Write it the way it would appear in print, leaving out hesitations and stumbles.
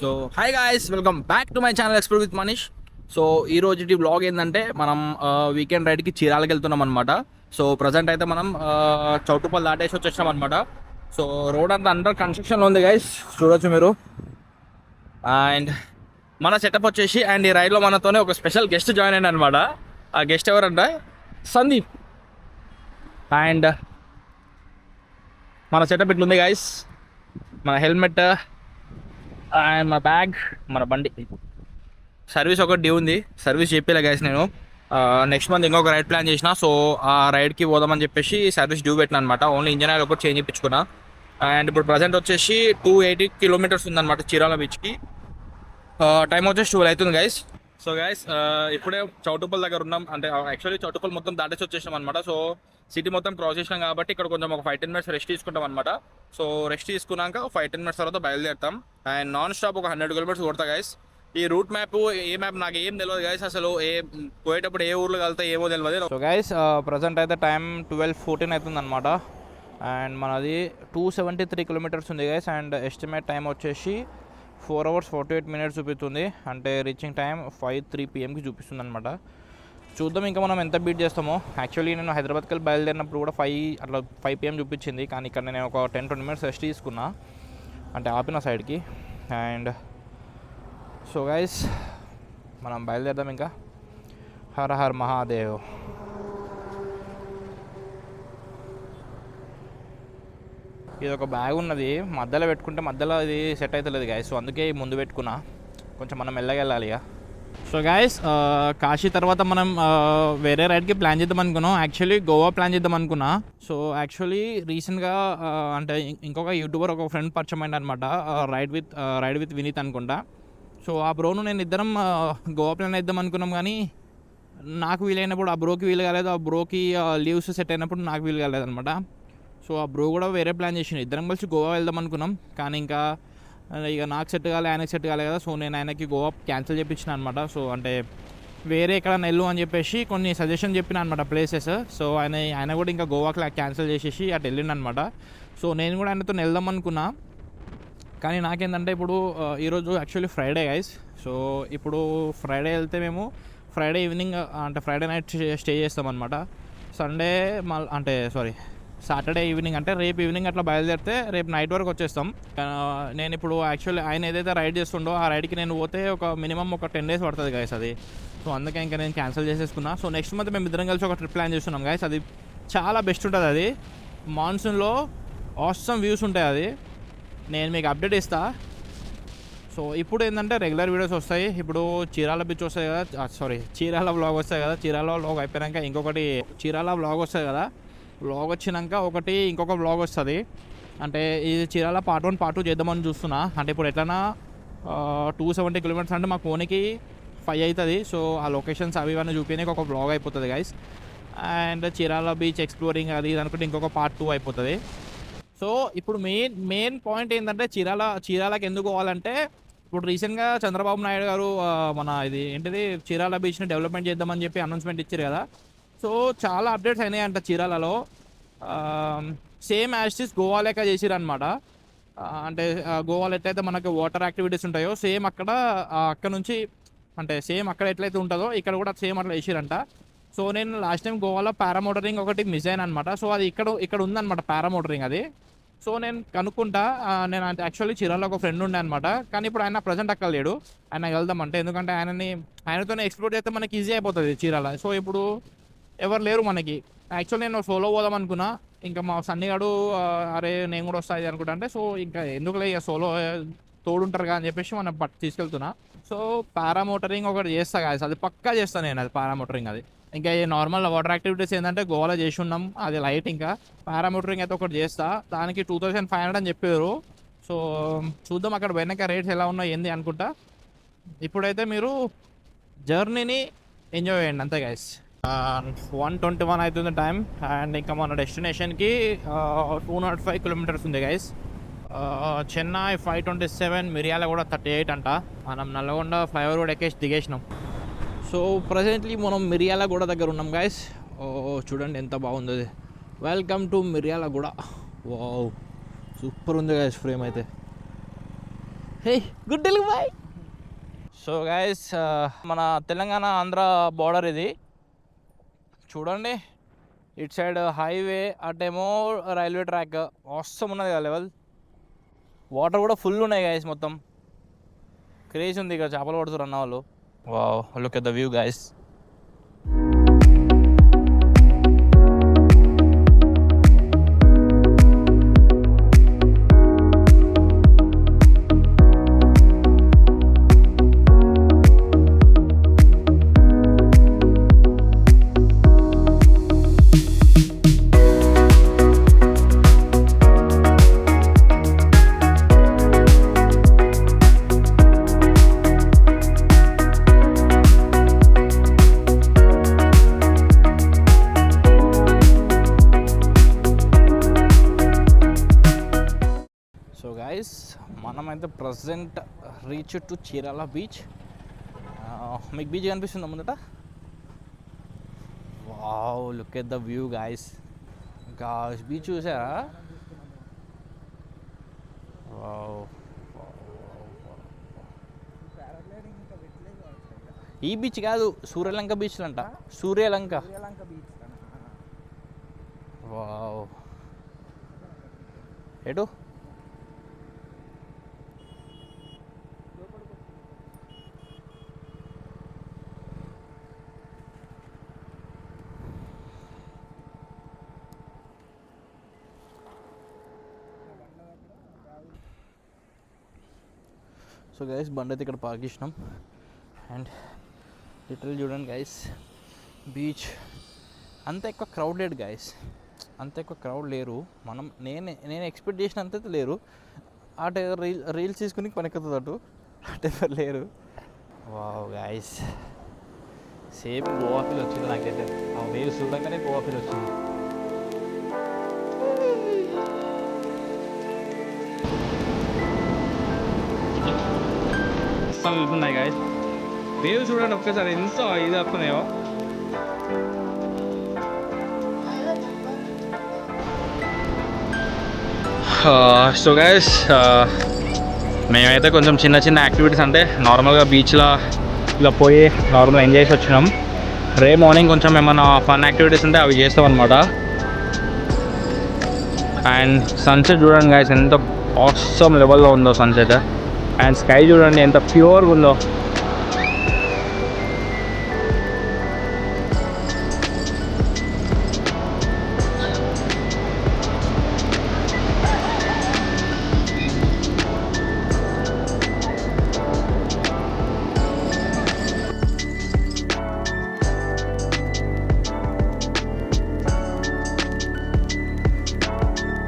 So hi guys, welcome back to my channel explore with Manish. So ఈ రోజుటి blog ఏంటంటే మనం వీకెండ్ రైడ్కి చీరాలకి వెళ్తున్నాం అనమాట. సో ప్రజెంట్ అయితే మనం చౌటుపల్లి దాటేసి వచ్చేసాం అనమాట. సో రోడ్ అంతా అండర్ కన్స్ట్రక్షన్లో ఉంది గైస్, చూడొచ్చు మీరు. అండ్ మన సెటప్ వచ్చేసి అండ్ ఈ రైడ్లో మనతోనే ఒక స్పెషల్ గెస్ట్ జాయిన్ అయ్యాడు అనమాట. ఆ గెస్ట్ ఎవరంటే సందీప్. అండ్ మన సెటప్ ఇట్లుంది గైస్, మన హెల్మెట్ అండ్ మన బ్యాగ్, మన బండి. సర్వీస్ ఒకటి డ్యూ ఉంది, సర్వీస్ చెప్పేలే గైస్. నేను నెక్స్ట్ మంత్ ఇంకొక రైడ్ ప్లాన్ చేసిన. సో ఆ రైడ్కి పోదామని చెప్పేసి సర్వీస్ డ్యూ పెట్టిన అనమాట. ఓన్లీ ఇంజన్ ఆయిల్ ఒకటి చేంజ్ చేయించుకున్నా. అండ్ ఇప్పుడు ప్రజెంట్ వచ్చేసి 280 కిలోమీటర్స్ ఉందన్నమాట చీరాల బీచ్కి. టైం వచ్చేసి 12 అవుతుంది గైస్. సో గైస్ ఇప్పుడే చౌటుపల్లి దగ్గర ఉన్నాం. అంటే యాక్చువల్లీ చౌటుపల్లి మొత్తం దాటేసి వచ్చేసాం అనమాట. సో సిటీ మొత్తం క్రాస్ చేసినాం కాబట్టి ఇక్కడ కొంచెం ఒక 5-10 మినిట్స్ రెస్ట్ తీసుకుంటాం అనమాట. సో రెస్ట్ తీసుకున్నాక 5-10 మినిట్స్ తర్వాత బయలుదేరుతాం. అండ్ నాన్ స్టాప్ ఒక 100 కిలోమీటర్స్ కొడతా గైస్. ఈ రూట్ మ్యాప్ ఏ మ్యాప్ నాకు ఏం తెలియదు గైస్. అసలు పోయేటప్పుడు ఏ ఊర్లో వెళ్తా ఏమో తెలియదు. సో గైస్ ప్రజెంట్ అయితే టైం 12:14 అవుతుంది అనమాట. అండ్ మనది 273 కిలోమీటర్స్ ఉంది గైస్. అండ్ ఎస్టిమేట్ టైం వచ్చేసి 4 hours 48 minutes చూపిస్తుంది. అంటే రీచింగ్ టైం 5:03 PM చూపిస్తుంది అనమాట. చూద్దాం ఇంకా మనం ఎంత బీట్ చేస్తామో. యాక్చువల్లీ నేను హైదరాబాద్కి వెళ్ళి బయలుదేరినప్పుడు కూడా 5 PM చూపించింది. కానీ ఇక్కడ నేను ఒక 10-20 minutes రెస్ట్ తీసుకున్నా, అంటే ఆపిన సైడ్కి. అండ్ సో గైస్ మనం బయలుదేరదాం ఇంకా. హర హర్ మహాదేవ్. ఇది ఒక బ్యాగ్ ఉన్నది, మధ్యలో పెట్టుకుంటే మధ్యలో ఇది సెట్ అవుతలేదు గైస్. సో అందుకే ముందు పెట్టుకున్నా, కొంచెం మనం మెల్లగా వెళ్ళాలి ఇక. సో గైస్ కాశీ తర్వాత మనం వేరే రైడ్కి ప్లాన్ చేద్దాం అనుకున్నాం. యాక్చువల్లీ గోవా ప్లాన్ చేద్దాం అనుకున్నా. సో యాక్చువల్లీ రీసెంట్గా అంటే ఇంకొక యూట్యూబర్ ఒక ఫ్రెండ్ పరిచయం అయింది అనమాట, రైడ్ విత్ వినీత్ అనుకుంటా. సో ఆ బ్రోను నేను ఇద్దరం గోవా ప్లాన్ చేద్దాం అనుకున్నాం. కానీ నాకు వీలైనప్పుడు ఆ బ్రోకి వీలు కాలేదు, ఆ బ్రోకి లీవ్స్ సెట్ అయినప్పుడు నాకు వీలు కాలేదు అనమాట. సో ఆ బ్రో కూడా వేరే ప్లాన్ చేసిండు, ఇద్దరం కలిసి గోవా వెళ్దాం అనుకున్నాం. కానీ ఇంకా ఇక నాకు సెట్ కాలే, ఆయనకి సెట్ కాలే కదా. సో నేను ఆయనకి గోవా క్యాన్సిల్ చేయించిన అనమాట. సో అంటే వేరే ఎక్కడ వెళ్ళు అని చెప్పేసి కొన్ని సజెషన్ చెప్పిన అనమాట ప్లేసెస్. సో ఆయన కూడా ఇంకా గోవాకి క్యాన్సిల్ చేసేసి అటు వెళ్ళిండు అనమాట. సో నేను కూడా ఆయనతో వెళ్దాం అనుకున్నా. కానీ నాకేంటంటే ఇప్పుడు ఈరోజు యాక్చువల్లీ ఫ్రైడే గైస్. సో ఇప్పుడు ఫ్రైడే వెళ్తే మేము ఫ్రైడే ఈవినింగ్ అంటే ఫ్రైడే నైట్ స్టే చేస్తామన్నమాట. సండే అంటే సాటర్డే ఈవినింగ్ అంటే రేపు ఈవినింగ్ అట్లా బయలుదేరితే రేపు నైట్ వరకు వచ్చేస్తాం. నేను ఇప్పుడు యాక్చువల్లీ ఆయన ఏదైతే రైడ్ చేస్తుండో ఆ రైడ్కి నేను పోతే ఒక మినిమం ఒక 10 days పడుతుంది గైస్ అది. సో అందుకే ఇంకా నేను క్యాన్సిల్ చేసేసుకున్నా. సో నెక్స్ట్ మంత్ మేము ఇద్దరం కలిసి ఒక ట్రిప్ ప్లాన్ చేస్తున్నాం గైస్. అది చాలా బెస్ట్ ఉంటుంది. అది మాన్సూన్లో ఆసమ్ వ్యూస్ ఉంటాయి. అది నేను మీకు అప్డేట్ ఇస్తా. సో ఇప్పుడు ఏంటంటే రెగ్యులర్ వీడియోస్ వస్తాయి. ఇప్పుడు చీరాల బీచ్ వస్తాయి కదా, చీరాల వ్లాగ్ వస్తాయి కదా. చీరాల వ్లాగ్ అయిపోయాక ఇంకొకటి చీరాల వ్లాగ్ వస్తాయి కదా. వ్లాగ్ వచ్చినాక ఇంకొక వ్లాగ్ వస్తుంది. అంటే ఇది చీరాల part 1 part 2 చేద్దామని చూస్తున్నా. అంటే ఇప్పుడు ఎట్లన్నా 270 kilometers అంటే మా ఫోన్కి 5 అవుతుంది. సో ఆ లొకేషన్స్ అవి ఇవన్నీ చూపించడానికి ఒక వ్లాగ్ అయిపోతుంది guys. And Chirala beach exploring అది అనుకుంటే ఇంకొక part 2 అయిపోతుంది. సో ఇప్పుడు మెయిన్ పాయింట్ ఏంటంటే చీరాలకి ఎందుకు పోవాలంటే ఇప్పుడు రీసెంట్గా చంద్రబాబు నాయుడు గారు మన ఇది ఏంటిది చీరాల బీచ్ని డెవలప్మెంట్ చేద్దామని చెప్పి అనౌన్స్మెంట్ ఇచ్చారు కదా. సో చాలా అప్డేట్స్ అయినాయి అంట చీరాలలో. సేమ్ యాజ్ గోవా లెక్క చేసిరు అనమాట. అంటే గోవాలో ఎట్లయితే మనకి వాటర్ యాక్టివిటీస్ ఉంటాయో సేమ్ అక్కడ నుంచి అంటే సేమ్ అక్కడ ఎట్లయితే ఉంటుందో ఇక్కడ కూడా సేమ్ అట్లా చేసిరంట. సో నేను లాస్ట్ టైం గోవాలో పారామోటరింగ్ ఒకటి మిస్ అయ్యాను అనమాట. సో అది ఇక్కడ ఉందన్నమాట పారామోటరింగ్ అది. సో నేను కనుక్కుంటా. నేను అంటే యాక్చువల్లీ చీరాలో ఒక ఫ్రెండ్ ఉండే అనమాట. కానీ ఇప్పుడు ఆయన ప్రజెంట్ అక్కడ లేడు. ఆయన వెళ్దామంటే ఎందుకంటే ఆయనతోనే ఎక్స్ప్లోర్ చేస్తే మనకి ఈజీ అయిపోతుంది చీరాల. సో ఇప్పుడు ఎవరు లేరు మనకి. యాక్చువల్లీ నేను సోలో పోదాం అనుకున్నా. ఇంకా మా సన్నిగాడు అరే నేను కూడా వస్తాయి అనుకుంటా అంటే, సో ఇంకా ఎందుకులే ఇక సోలో తోడుంటారు కదా అని చెప్పేసి మనం తీసుకెళ్తున్నా. సో పారామోటరింగ్ ఒకటి చేస్తా కాదు, అది పక్కా చేస్తాను నేను. అది పారామోటరింగ్ అది ఇంకా నార్మల్ వాటర్ యాక్టివిటీస్ ఏంటంటే గోవాలో చేసి ఉన్నాం, అది లైట్. ఇంకా పారామోటరింగ్ అయితే ఒకటి చేస్తా. దానికి 2500 అని చెప్పారు. సో చూద్దాం అక్కడ వెనక రేట్స్ ఎలా ఉన్నాయో ఏంది అనుకుంటా. ఇప్పుడైతే మీరు జర్నీని ఎంజాయ్ చేయండి అంతే గైస్. 1:21 అవుతుంది టైం. అండ్ ఇంకా మన డెస్టినేషన్కి 205 kilometers ఉంది గైస్. చెన్నై 527, మిర్యాల కూడా 38 అంట. మనం నల్లగొండ ఫ్లైఓవర్ కూడా ఎక్కేసి దిగేసినాం. సో ప్రజెంట్లీ మనం మిర్యాలగూడ దగ్గర ఉన్నాం గైస్. చూడండి ఎంత బాగుంది అది. Welcome to Miryalaguda. Wow super ఉంది గైస్ ఫ్రేమ్ అయితే. Hey good Telugu boy. So guys మన తెలంగాణ ఆంధ్ర బార్డర్ ఇది చూడండి. ఇటు సైడ్ హైవే, అటేమో రైల్వే ట్రాక్. అవసరం ఉన్నది కదా లెవెల్. వాటర్ కూడా ఫుల్ ఉన్నాయి గైస్. మొత్తం క్రేజ్ ఉంది ఇక్కడ. చేపలు పడుతున్నారు అన్న వాళ్ళు. Wow, look at the view guys. మనమైతే present reach to Chirala beach. మీకు బీచ్ కనిపిస్తుందా ముందట? Wow, look at the view guys. Beach చూసారా? వావ్. ఈ బీచ్ కాదు, సూర్యలంక బీచ్లు అంట. సూర్యలంక. వావ్. ఎటు? సో గైస్ బండి అయితే ఇక్కడ పార్క్ చేసినాం. అండ్ లిటరల్ చూడండి గైస్, బీచ్ అంత ఎక్కువ క్రౌడెడ్ గైస్. అంత ఎక్కువ క్రౌడ్ లేరు. నేను ఎక్స్పెక్ట్ చేసినంత అయితే లేరు. అటు రీల్స్ తీసుకుని పనికొస్తుంది అటు ఎవరు లేరు. Wow guys, same Goa feel వచ్చింది నాకైతే. ఆ వేవ్స్ చూడగానే గోవా ఫీల్ వచ్చింది. వెళ్తున్నాయి గాయస్. వేవ్ చూడండి ఒక్కసారి ఎంత ఇది వస్తున్నాయో. సో గైస్ మేమైతే కొంచెం చిన్న చిన్న యాక్టివిటీస్ అంటే నార్మల్గా బీచ్లో ఇలా పోయి నార్మల్గా ఎంజాయ్ చేసి వచ్చినాం. రేపు మార్నింగ్ కొంచెం ఏమైనా ఫన్ యాక్టివిటీస్ ఉంటే అవి చేస్తాం అనమాట. అండ్ సన్సెట్ చూడండి గైస్, ఎంత ఆసమ్ లెవెల్లో ఉందో సన్సెట్. అండ్ స్కై చూడండి ఎంత ప్యూర్గా ఉందో.